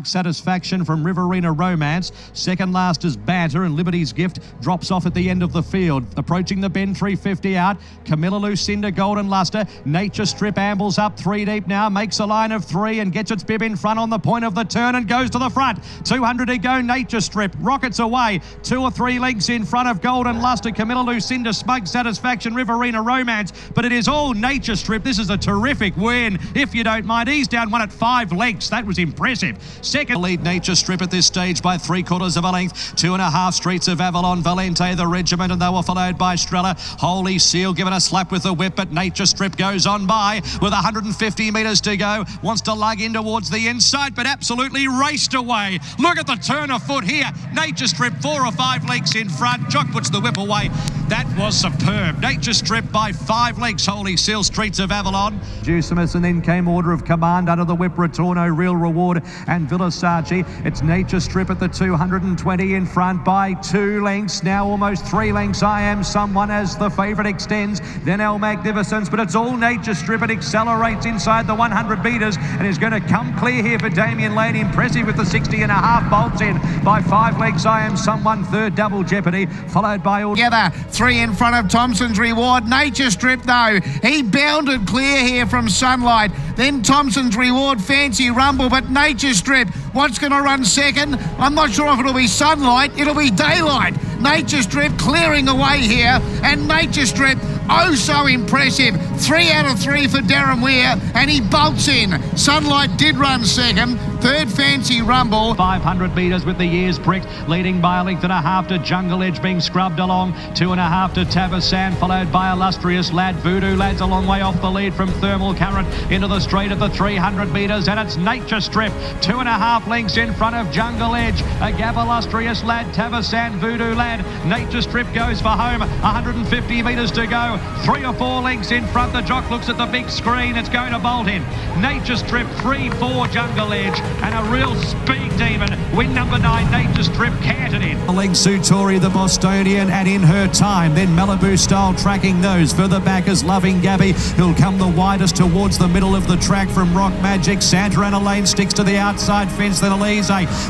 Smug Satisfaction from Riverina Romance. Second last is Banter, and Liberty's Gift drops off at the end of the field. Approaching the bend, 350 out. Camilla Lucinda, Golden Luster. Nature Strip ambles up 3 deep now, makes a line of 3 and gets its bib in front on the point of the turn and goes to the front. 200 to go, Nature Strip rockets away. 2 or 3 lengths in front of Golden Luster, Camilla Lucinda, Smug Satisfaction, Riverina Romance, but it is all Nature Strip. This is a terrific win, if you don't mind. He's down 1 at 5 lengths. That was impressive. Second lead, Nature Strip at this stage by 3/4 of a length. 2.5 Streets of Avalon, Valente the Regiment, and they were followed by Strella. Holy Seal given a slap with the whip, but Nature Strip goes on by with 150 metres to go. Wants to lug in towards the inside, but absolutely raced away. Look at the turn of foot here. Nature Strip 4 or 5 lengths in front. Jock puts the whip away. That was superb. Nature Strip by 5 lengths. Holy Seal, Streets of Avalon. Juicimus, and then came Order of Command under the whip. Retorno, Real Reward, and Villasaci. It's Nature Strip at the 220 in front by 2 lengths. Now almost 3 lengths. I Am Someone as the favourite extends. Then El Magnificence, but it's all Nature Strip. It accelerates inside the 100 metres and is going to come clear here for Damien Lane. Impressive with the 60.5 bolts in by 5 lengths. I Am Someone, third, Double Jeopardy, followed by all together. 3 in front of Thompson's Reward. Nature Strip though, he bounded clear here from Sunlight. Then Thompson's Reward, Fancy Rumble, but Nature Strip, what's going to run second? I'm not sure if it'll be Sunlight, it'll be Daylight. Nature Strip clearing away here, and Nature Strip, oh so impressive. 3 out of 3 for Darren Weir, and he bolts in. Sunlight did run second, third Fancy Rumble. 500 metres with the ears pricked, leading by 1.5 lengths to Jungle Edge, being scrubbed along. 2.5 to Tabasan, followed by Illustrious Lad. Voodoo Lad's a long way off the lead from Thermal Current into the straight at the 300 metres, and it's Nature Strip 2.5 lengths in front of Jungle Edge. A Gab Illustrious Lad, Tabasan, Voodoo Lad. Nature Strip goes for home. 150 metres to go. 3 or 4 lengths in front. The jock looks at the big screen. It's going to bolt in. Nature Strip 3-4 Jungle Edge, and a real speed demon. Win number 9, Nature Strip canted in. Leg Sutori, the Bostonian, and In Her Time. Then Malibu Style tracking those. Further back is Loving Gabby, who'll come the widest towards the middle of the track from Rock Magic. Santa Ana Lane sticks to the outside fence. Then Elise.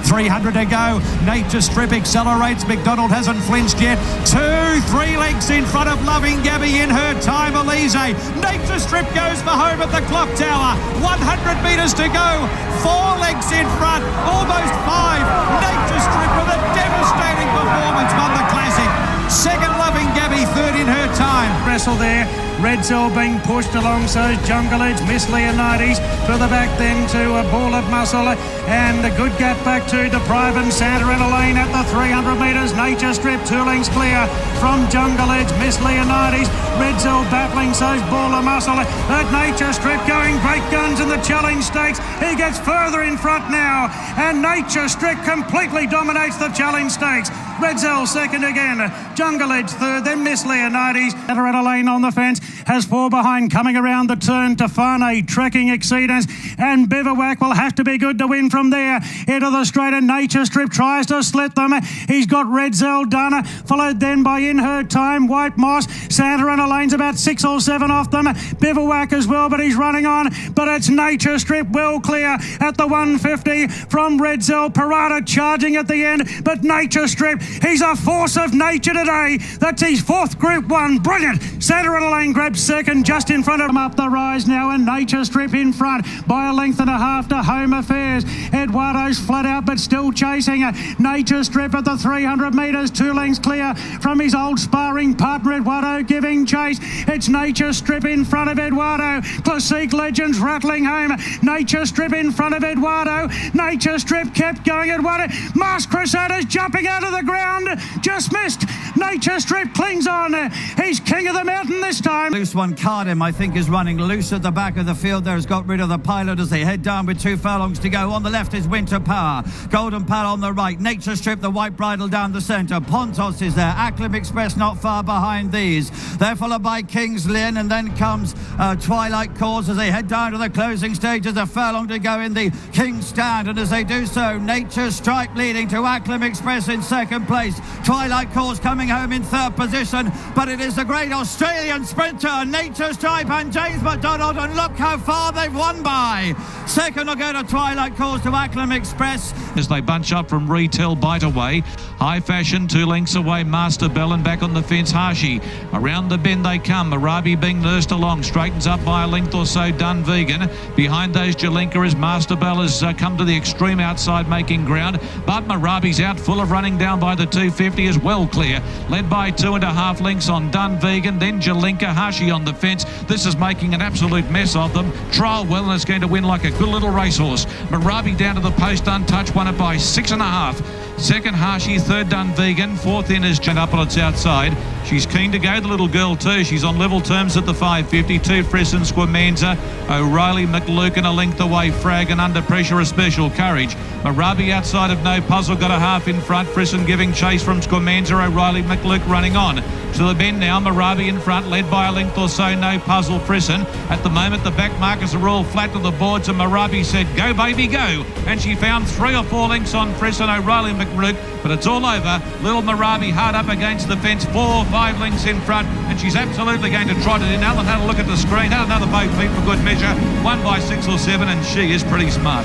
300 to go. Nature Strip accelerates. McDonald hasn't flinched yet. 2-3 lengths in front of Loving Gabby. In Her Time, Elise. Nature Strip goes for home at the clock tower. 100 metres to go. 4 lengths in front. Almost 5. Nature Strip with a devastating performance won the Classic. Second, Loving Gabby. Third, In Her Time. Wrestle there. Red Cell being pushed along, so Jungle Edge, Miss Leonides. Further back then to a Ball of Muscle, and a good gap back to Deprive and Santa Ana Lane at the 300 metres. Nature Strip 2 lengths clear from Jungle Edge, Miss Leonides. Red Cell battling, so's Ball of Muscle. That Nature Strip going great guns in the Challenge Stakes. He gets further in front now, and Nature Strip completely dominates the Challenge Stakes. Red Cell second again, Jungle Edge third, then Miss Leonides. Santa Ana Lane on the fence, has 4 behind, coming around the turn. Tafane, Trekking Exceedance, and Bivouac will have to be good to win from there. Into the straight, and Nature Strip tries to slit them. He's got Red Zell done, followed then by In Her Time, White Moss. Santa Ana Lane's about 6 or 7 off them. Bivouac as well, but he's running on. But it's Nature Strip well clear at the 150 from Red Zell. Parada charging at the end, but Nature Strip, he's a force of nature today. That's his 4th Group 1. Brilliant. Santa Ana Lane grabs second just in front of him up the rise now, and Nature Strip in front by 1.5 lengths to Home Affairs. Eduardo's flat out but still chasing. Nature Strip at the 300 metres, 2 lengths clear from his old sparring partner Eduardo giving chase. It's Nature Strip in front of Eduardo. Classique Legends rattling home. Nature Strip in front of Eduardo. Nature Strip kept going. Eduardo. Masked Crusaders jumping out of the ground. Just missed. Nature Strip clings on. He's king of the mountain this time. Loose one, Cardim, I think, is running loose at the back of the field there. Has got rid of the pilot as they head down with 2 furlongs to go. On the left is Winter Power. Golden Pal on the right. Nature Strip, the white bridle down the centre. Pontos is there. Acclim Express not far behind these. They're followed by King's Lynn, and then comes Twilight Cause as they head down to the closing stages. A furlong to go in the King's Stand, and as they do so, Nature Strike leading to Acclim Express in second second place. Twilight Course coming home in third position, but it is the great Australian sprinter, Nature's Type and James McDonald, and look how far they've won by. Second will go to Twilight Course to Acklam Express. As they bunch up from Retail Bite away, High Fashion 2 lengths away, Master Bell, and back on the fence Hashi. Around the bend they come, Marabi being nursed along, straightens up by a length or so, Done Vegan. Behind those Jalinka as Master Bell has come to the extreme outside making ground, but Marabi's out full of running down by the 250 is well clear, led by 2.5 lengths on Done Vegan, then Jalinka, Hashi on the fence. This is making an absolute mess of them. Trial well and it's going to win like a good little racehorse. Marabi down to the post untouched, won it by 6.5. Second Hashi, third Done Vegan, fourth in is Jen up on its outside. She's keen to go, the little girl too. She's on level terms at the 550. Two Frisson, Squamanza, O'Reilly, McLucan a length away, Frag, and under pressure a Special Courage. Marabi outside of No Puzzle got a half in front. Frisson giving chase from Squamanza, O'Reilly, McLuke running on. To the bend now, Marabi in front, led by a length or so, No Puzzle, Frisson. At the moment, the back markers are all flat to the boards, and Marabi said, go baby, go. And she found 3 or 4 lengths on Frisson, O'Reilly, McLuke, but it's all over. Little Marabi hard up against the fence, 4 or 5 lengths in front, and she's absolutely going to trot it in. Alan had a look at the screen, had another both feet for good measure, won by 6 or 7, and she is pretty smart.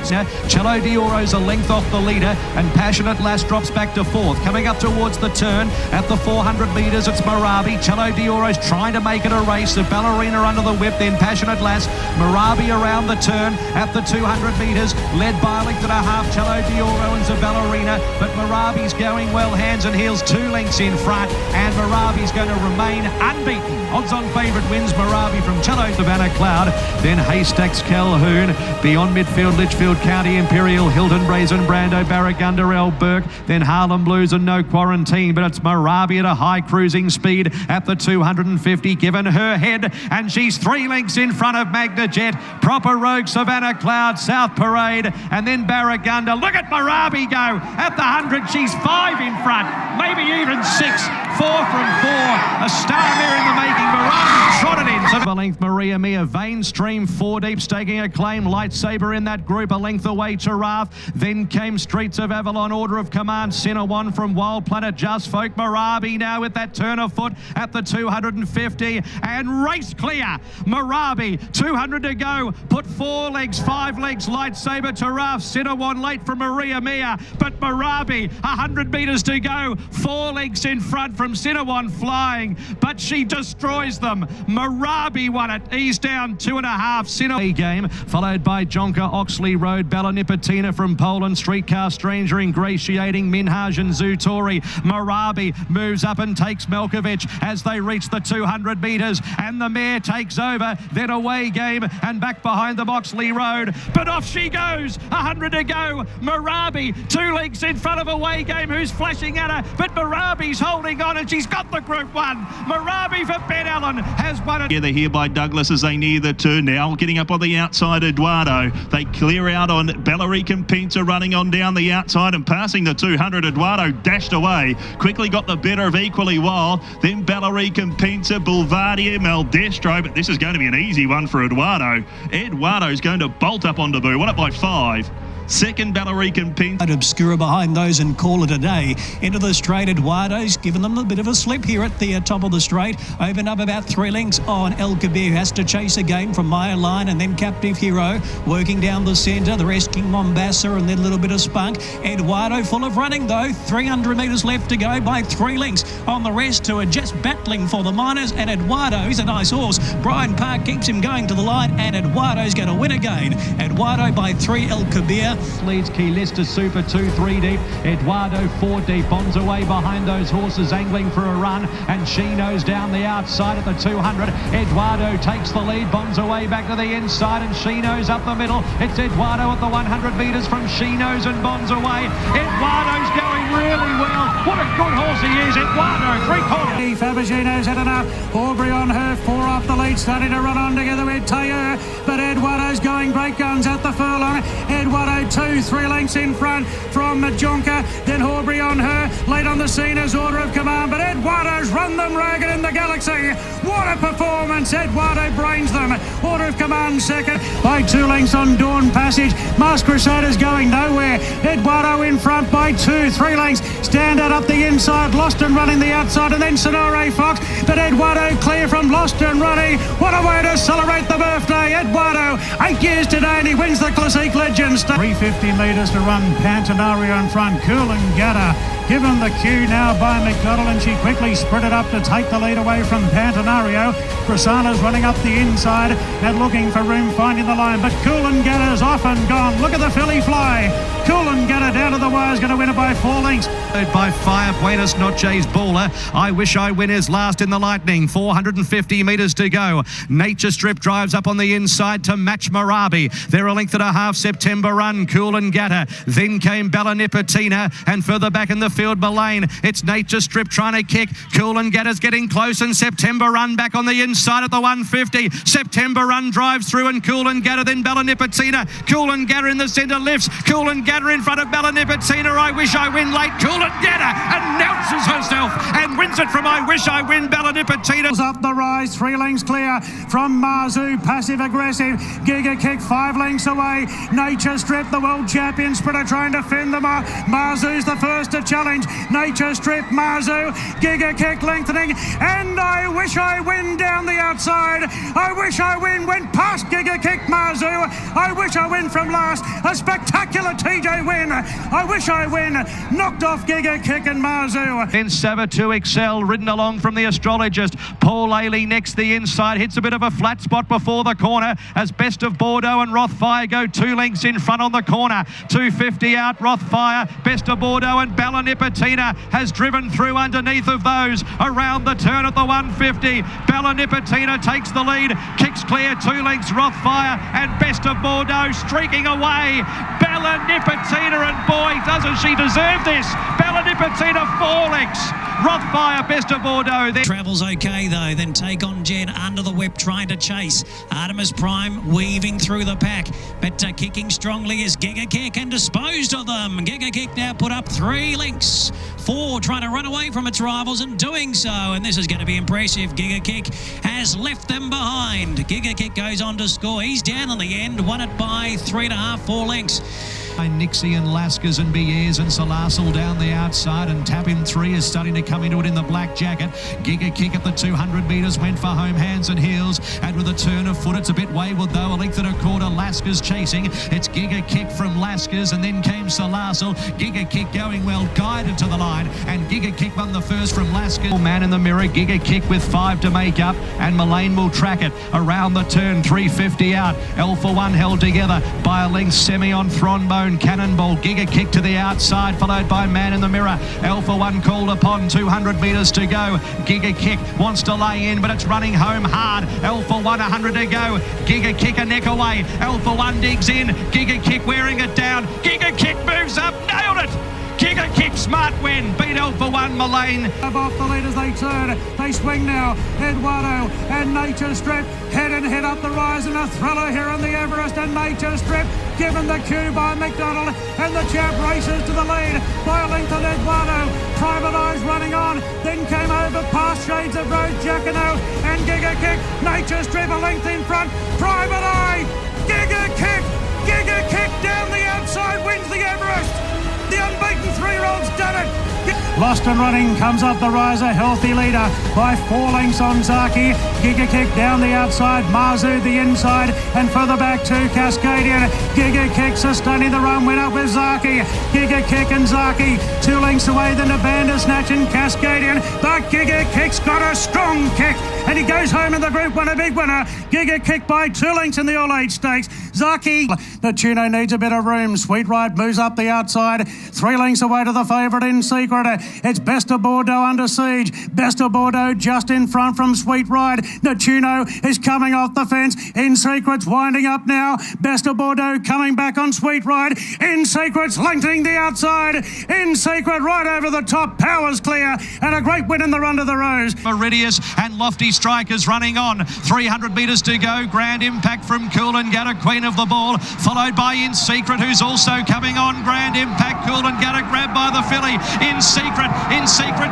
Cello Dioro's a length off the leader, and Passionate Lass drops back to fourth. Coming up towards the turn at the 400 metres, it's Marabi. Cello Dioro's trying to make it a race. The Ballerina under the whip, then Passionate Lass. Marabi around the turn at the 200 metres, led by a length and a half, Cello Dioro and Ballerina. But Marabi's going well, hands and heels, 2 lengths in front, and Marabi's going to remain unbeaten. Odds-on favourite wins Marabi from Cello Savannah Cloud, then Haystacks Calhoun, beyond midfield Litchfield County, Imperial, Hilton, Brazen, Brando, Barragunda, El Burke, then Harlem Blues and No Quarantine, but it's Marabi at a high cruising speed at the 250, given her head, and she's 3 lengths in front of Magna Jet, Proper Rogue, Savannah Cloud, South Parade, and then Barragunda. Look at Marabi go at the 100, she's 5 in front, maybe even 6, 4 from 4, a star mare in the making. Marabi trotted in. So the length, mariamia, Vein Stream, 4 deep, staking a claim, Lightsaber in that group, a length away, Giraffe. Then came Streets of Avalon, Order of Command, Cinnawon from Wild Planet, Just Folk. Marabi now with that turn of foot at the 250, and race clear. Marabi, 200 to go, put 4 legs, 5 legs, Lightsaber, Giraffe, Cinnawon late from Maria Mia, but Marabi, 100 metres to go, 4 legs in front from Cinnawon flying, but she destroys them. Marabi won it, ease down 2.5, Cinnawon game, followed by Jonker, Oxley Road, Bella Nipotina from Poland, Streetcar Stranger, Ingratiating, Minhaj and Zutori. Marabi moves up and takes Melkovic as they reach the 200 metres, and the mare takes over, then away game, and back behind them Oxley Road, but off she goes, 100 to go. Marabi, 2 lengths in front of away game, who's flashing at her, but Marabi's holding on, and she's got the Group 1. Marabi for Ben Allen has won it. Together here by Douglas as they near the turn now, getting up on the outside, Eduardo. They clear out on Bellarican Pinta, running on down the outside and passing the 200. Eduardo dashed away, quickly got the better of Equally Wild, then Bellarican Pinta, Boulevardier, Maldestro, but this is going to be an easy one for Eduardo. Eduardo's going to bolt up on debut, won it by 5. Second, Bellarican Pinta. Obscura behind those and call it a day. Into the straight, Eduardo's given them a bit of a slip here at the top of the straight. Opened up about 3 lengths on El Kabir, who has to chase again from Maya Line, and then Captive Hero working down the centre. The rest King Mombasa and then a little bit of spunk. Eduardo full of running though. 300 metres left to go by 3 lengths on the rest, who are just battling for the minors. And Eduardo, he's a nice horse. Brian Park keeps him going to the line, and Eduardo's going to win again. Eduardo by 3, El Kabir. Leads Key Lister Super 2-3 deep, Eduardo 4 deep, Bonds away behind those horses angling for a run, and Chino's down the outside at the 200. Eduardo takes the lead, Bonds away back to the inside, and Chino's up the middle. It's Eduardo at the 100 metres from Chino's and Bonds away. Eduardo's going really well. What a good horse he is, Eduardo, 3/4. Fabergino's had enough. Aubrey on her, 4 off the lead, starting to run on together with Taylor, but Eduardo's going great guns at the furlong. Eduardo 2-3 lengths in front from Jonker, then Aubrey on her, late on the scene as Order of Command, but Eduardo's run them ragged in the galaxy. What a performance, Eduardo brains them. Order of Command second by 2 lengths on Dawn Passage. Mask Crusaders going nowhere. Eduardo in in front by 2, 3 lengths. Stand out up the inside, Lost and Running the outside, and then Sonore Fox. But Eduardo clear from Lost and Running. What a way to celebrate the birthday. Eduardo, 8 years today, and he wins the Classique Legends. 350 metres to run. Pantanario in front. Cool and Gatter given the cue now by McDonald, and she quickly sprinted up to take the lead away from Pantanario. Grisana's running up the inside and looking for room, finding the line, but Cool and Gatter's off and gone. Look at the filly fly. Cool and Gatter down to the wire is going to win it by 4 lengths. By fire, Buenos, noches, Baller. I Wish I Win is last in the Lightning. 450 metres to go. Nature Strip drives up on the inside to match Marabi. They're a length and a half. September Run, Cool and Gatter. Then came Bella Nipotina, and further back in the field, Mullane. It's Nature Strip trying to kick. Cool and Gatter's getting close, and September Run back on the inside at the 150. September Run drives through, and Cool and Gatter, then Bella Nipotina. Cool and Gatter in the centre lifts. Cool and Gatter in front of Bella Nipotina. I Wish I Win late. Cool and Gatter announces herself and wins it from I Wish I Win. Bella Nipotina up the rise, 3 lengths clear from Mazu. Passive aggressive. Giga Kick 5 lengths away. Nature Strip, the world champion sprinter, trying to fend them off. Mazu's the first to challenge. Nature Strip, Mazu. Giga Kick lengthening, and I Wish I Win down the outside. I Wish I Win went past Giga Kick, Mazu. I Wish I Win from last. A spectacular TJ win. I Wish I Win knocked off Giga Kick and Mazu. Then Zapateo Excel ridden along from the astrologist. Paul Ailey next the inside, hits a bit of a flat spot before the corner as Best of Bordeaux and Rothfire go 2 lengths in front on the corner. 250 out, Rothfire, Best of Bordeaux, and Bella Nipotina has driven through underneath of those around the turn at the 150. Bella Nipotina takes the lead, kicks clear 2 lengths, Rothfire and Best of Bordeaux streaking away. Bella Nipotina, and boy, doesn't she deserve this. Bella Nipotina 4 lengths. Rothfire, Best of Bordeaux. Travels okay though, then Take On Jen under the whip trying to chase. Artemis Prime weaving through the pack, but kicking strongly is Giga Kick and disposed of them. Giga Kick now put up 3 lengths. 4 trying to run away from its rivals and doing so, and this is going to be impressive. Giga Kick has left them behind. Giga Kick goes on to score. He's down on the end, won it by 3.5, 4 lengths. Nixie and Lascas and Biers and Salasal down the outside, and Tap in 3 is starting to come into it in the black jacket. Giga Kick at the 200 metres went for home, hands and heels, and with a turn of foot it's a bit wayward though. A length and a quarter, Lascas chasing. It's Giga Kick from Lascas, and then came Salasal. Giga Kick going well, guided to the line, and Giga Kick won the first from Lascas. Man in the mirror, Giga Kick with 5 to make up, and Mullane will track it around the turn. 350 out, Alpha One held together by a length. Semi on Thronbone, Cannonball, Giga Kick to the outside, followed by Man in the Mirror. Alpha One called upon, 200 metres to go. Giga Kick wants to lay in, but it's running home hard. Alpha One 100 to go. Giga Kick a neck away. Alpha One digs in. Giga Kick wearing it down. Giga Kick moves up, nailed it. Giga Kick, smart win, beat Alpha One, Mullane. Off the lead as they turn, they swing now. Eduardo and Nature Strip head and head up the rise, and a thriller here on the Everest, and Nature Strip given the cue by McDonald, and the champ races to the lead by a length on Eduardo. Private Eyes running on, then came over past Shades of Rose, Jacquino and Giga Kick. Nature Strip a length in front, Private Eye, Giga Kick down the outside, wins the Everest. The unbeaten 3-year-old's done it. Lost and Running comes up the rise, a healthy leader by 4 lengths on Zaki. Giga Kick down the outside, Mazu the inside, and further back to Cascadian. Giga Kick sustaining the run, went up with Zaki. Giga Kick and Zaki 2 lengths away, then a Bandersnatch and Cascadian, but Giga Kick's got a strong kick, and he goes home in the Group 1, a big winner. Giga Kick by 2 lengths in the All-Age Stakes. Zaki, the Tuno needs a bit of room. Sweet Ride moves up the outside, 3 lengths away to the favourite In Secret. It's Best of Bordeaux under siege. Best of Bordeaux just in front from Sweet Ride. Natuno is coming off the fence. In Secret's winding up now. Best of Bordeaux coming back on Sweet Ride. In Secret's lengthening the outside. In Secret right over the top. Powers clear, and a great win in the Run to the Rose. Meridius and Lofty Strikers running on. 300 metres to go. Grand Impact from Cool and Gatter, Queen of the Ball, followed by In Secret, who's also coming on. Grand Impact, Cool and Gatter grabbed by the filly. In Secret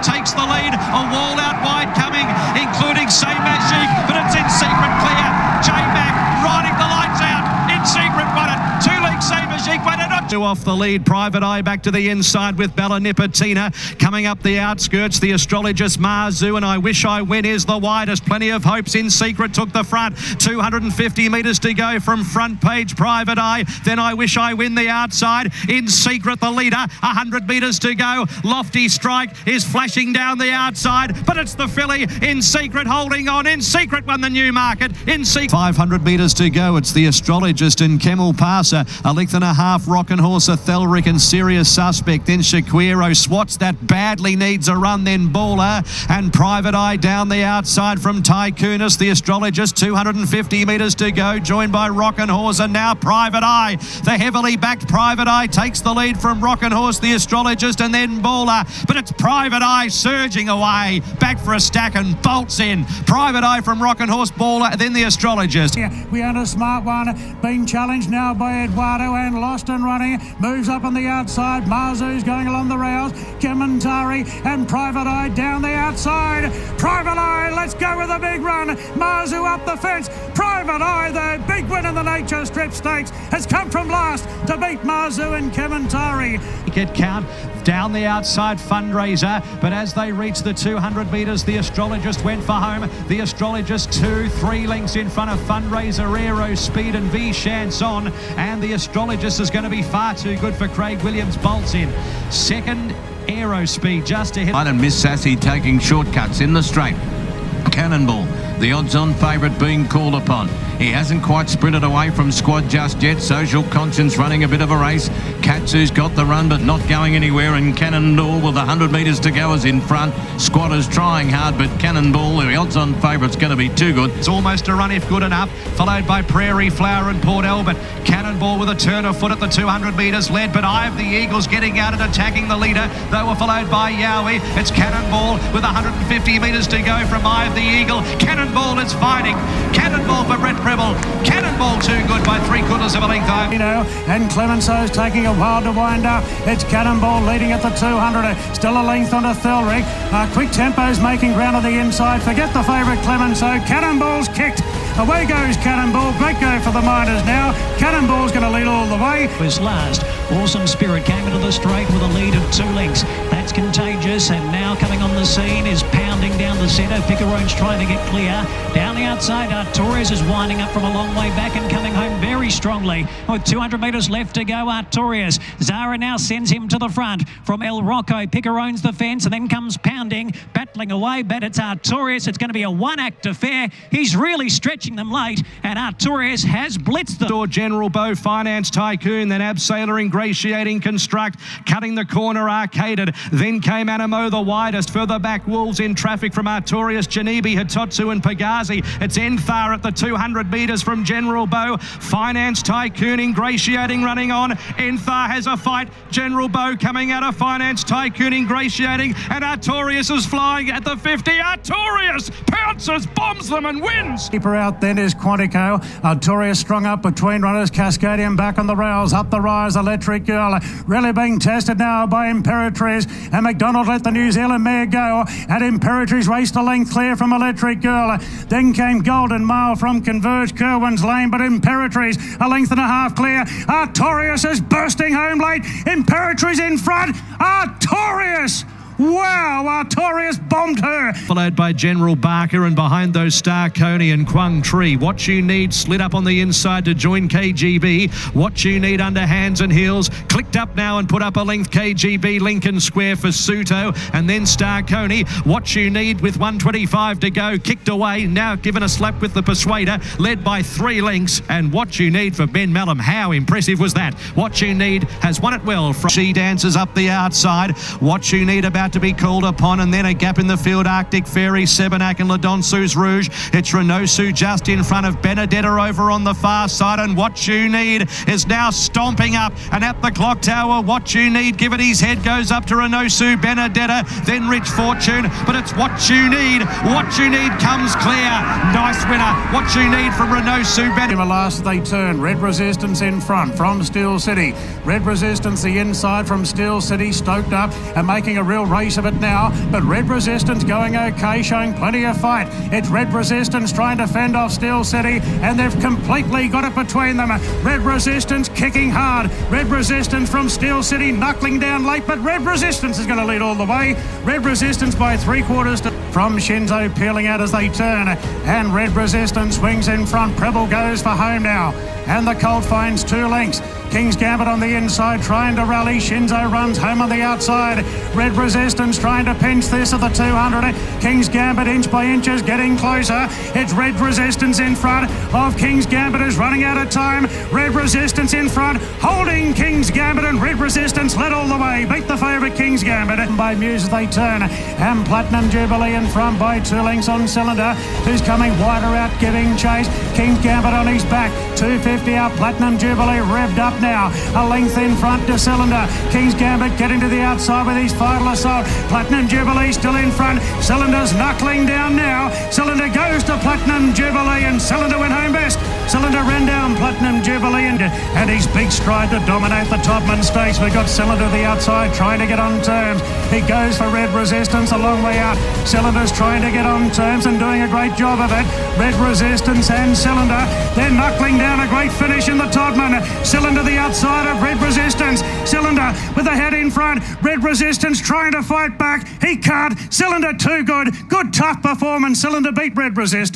takes the lead. A wall out wide coming, including Say Magic, but it's In Secret clear. J-Mac riding the lights out. In Secret won it. 2 lengths Say Magic won it. Mazu off the lead. Private Eye back to the inside with Bella Nipotina. Coming up the outskirts, the astrologist Mazu and I Wish I Win is the widest. Plenty of hopes. In Secret took the front. 250 metres to go from front page Private Eye. Then I Wish I Win the outside. In Secret the leader. 100 metres to go. Lofty Strike is flashing down the outside, but it's the filly In Secret holding on. In Secret won the Newmarket. In Secret. 500 metres to go. It's the astrologist and Camel Passer. A length and a half. Rockin' Horse, Thelric and Serious Suspect. Then Shaquiro swats that badly needs a run. Then Baller and Private Eye down the outside from Tycoonist. The astrologist. 250 metres to go. Joined by Rockin' Horse and now Private Eye. The heavily backed Private Eye takes the lead from Rockin' Horse, the astrologist, and then Baller. But it's Private Eye surging away. Back for a stack and bolts in. Private Eye from Rockin' Horse, Baller, then the astrologist. Yeah, we had a smart one being challenged now by Eduardo and lost and running. Moves up on the outside. Mazu's going along the rails. Kementari and Private Eye down the outside. Private Eye, let's go with a big run. Mazu up the fence. Private Eye, the big win in the Nature Strip Stakes, has come from last to beat Mazu and Kementari. Get count down the outside Fundraiser, but as they reach the 200 metres, the astrologist went for home. The astrologist 2-3 lengths in front of Fundraiser, Aero Speed and V Chanson, and the astrologist is going to be far too good for Craig Williams. Bolts in second. Aero Speed just ahead. And Miss Sassy taking shortcuts in the straight. Cannonball, the odds-on favourite being called upon. He hasn't quite sprinted away from Squad just yet. Social Conscience running a bit of a race. Katsu's got the run but not going anywhere, and Cannonball with 100 metres to go is in front. Squad is trying hard, but Cannonball, the odds-on favourite's going to be too good. It's almost a run if good enough, followed by Prairie Flower and Port Albert. Cannonball with a turn of foot at the 200 metres led, but Eye of the Eagles getting out and attacking the leader. They were followed by Yowie. It's Cannonball with 150 metres to go from Eye of the Eagle. Cannonball is fighting. Cannonball for Brett Preble. Cannonball too good by 3/4 of a length. And Clemenceau's taking a while to wind up. It's Cannonball leading at the 200. Still a length onto Thelric. Quick Tempo's making ground on the inside. Forget the favourite Clemenceau. Cannonball's kicked. Away goes Cannonball. Great go for the Miners now. Cannonball's going to lead all the way. Was last. Awesome Spirit came into the straight with a lead of 2 lengths. That's Contagious, and now coming on the scene is pounding down the centre. Picarone's trying to get clear. Down the outside, Artorias is winding up from a long way back and coming home very strongly. With 200 metres left to go, Artorias. Zara now sends him to the front from El Rocco. Picarone's the fence, and then comes pounding, battling away, but it's Artorias. It's going to be a one-act affair. He's really stretching them late, and Artorias has blitzed them. General Bow, Finance Tycoon, then Abseiler, Ingratiating Construct, cutting the corner, Arcaded. Then came Animo the widest. Further back, Wolves in traffic from Artorias, Janibi, Hitotsu and Pagazi. It's Enthar at the 200 metres from General Bow. Finance Tycoon, Ingratiating running on. Enthar has a fight. General Bow coming out of Finance Tycoon, Ingratiating, and Artorias is flying at the 50. Artorias pounces, bombs them and wins. Keeper out then is Quantico. Artorias strung up between runners. Cascadian back on the rails. Up the rise, Electric Girl. Really being tested now by Imperatrice. And McDonald let the New Zealand mare go. And Imperatrice raced a length clear from Electric Girl. Then came Golden Mile from Converge Kerwin's Lane. But Imperatrice a length and a half clear. Artorias is bursting home late. Imperatrice in front. Artorias! Wow, Artorias bombed her. Followed by General Barker, and behind those Star Coney and Quang Tree. What You Need slid up on the inside to join KGB. What You Need under Hands and Heels clicked up now and put up a length. KGB Lincoln Square for Suto, and then Star Coney. What You Need with 125 to go, kicked away, now given a slap with the Persuader, led by 3 lengths. And What You Need for Ben Mallam. How impressive was that? What You Need has won it well. She dances up the outside. What You Need about to be called upon, and then a gap in the field. Arctic Fairy, Sebenak and Ladonsu's Rouge. It's Renosu just in front of Benedetta over on the far side, and What You Need is now stomping up, and at the clock tower, What You Need, give it his head, goes up to Renosu, Benedetta, then Rich Fortune, but it's What You Need. What You Need comes clear. Nice winner. What You Need from Renosu, Benedetta. Last they turn. Red Resistance in front from Steel City. Red Resistance the inside from Steel City, stoked up and making a real race of it now, but Red Resistance going okay, showing plenty of fight. It's Red Resistance trying to fend off Steel City, and they've completely got it between them. Red Resistance kicking hard. Red Resistance from Steel City knuckling down late, but Red Resistance is going to lead all the way. Red Resistance by 3/4 from Shinzo peeling out as they turn, and Red Resistance swings in front. Preble goes for home now, and the Colt finds 2 lengths. King's Gambit on the inside trying to rally. Shinzo runs home on the outside. Red Resistance trying to pinch this at the 200. King's Gambit inch by inch is getting closer. It's Red Resistance in front of King's Gambit, is running out of time. Red Resistance in front, holding King's Gambit, and Red Resistance led all the way. Beat the favourite King's Gambit by Muse as they turn. And Platinum Jubilee in front by 2 lengths on Cylinder, who's coming wider out giving chase. King's Gambit on his back. 250 out. Platinum Jubilee revved up now. A length in front to Cylinder. King's Gambit getting to the outside with his final assault. Platinum Jubilee still in front. Cylinder's knuckling down now. Cylinder goes to Platinum Jubilee, and Cylinder went home best. Cylinder ran down Platinum Jubilee, and his big stride to dominate the Topman Stakes. We've got Cylinder to the outside trying to get on terms. He goes for Red Resistance a long way out. Cylinder's trying to get on terms and doing a great job of it. Red Resistance and Cylinder, they're knuckling down. A great finish in the Todman. Cylinder the outside of Red Resistance. Cylinder with the head in front. Red Resistance trying to fight back. He can't. Cylinder too good. Good tough performance. Cylinder beat Red Resistance.